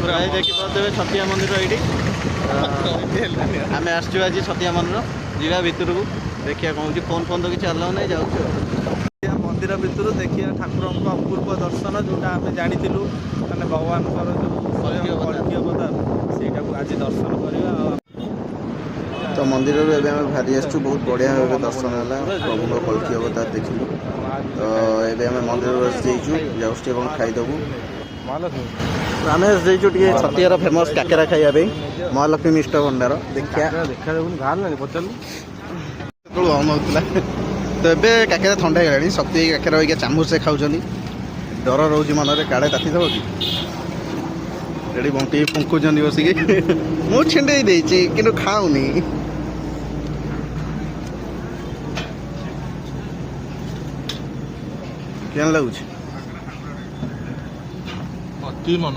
देखिए छतिया मंदिर ये आम आसचु आज छतिया मंदिर जीवा भितर को देखिए कौन फोन फोन तो किसी अलाउ नहीं जाऊँ मंदिर भितर देखिए ठाकुर अपूर्व दर्शन जोटा आम जानी मैंने भगवान जो कल्की अवतार से आज दर्शन करवा तो मंदिर बाहरी आसचु बहुत बढ़िया भाव दर्शन है प्रभु कल्की अवतार देखिलु तो ये मंदिर जाऊँ खाईदेबू आम जाइए छतियार फेमस काकेरा खाइबा महालक्ष्मी मिष्ट भंडार देखिए हम होता तो ये काकेरा थंडा है शक्ति काकेरा चामच से खाऊँ डर रोज मन में काड़े ताती थो कि बंटी फुंकुच बसिकी मुझे छिंडे देती कि खाऊनी क्या लगुच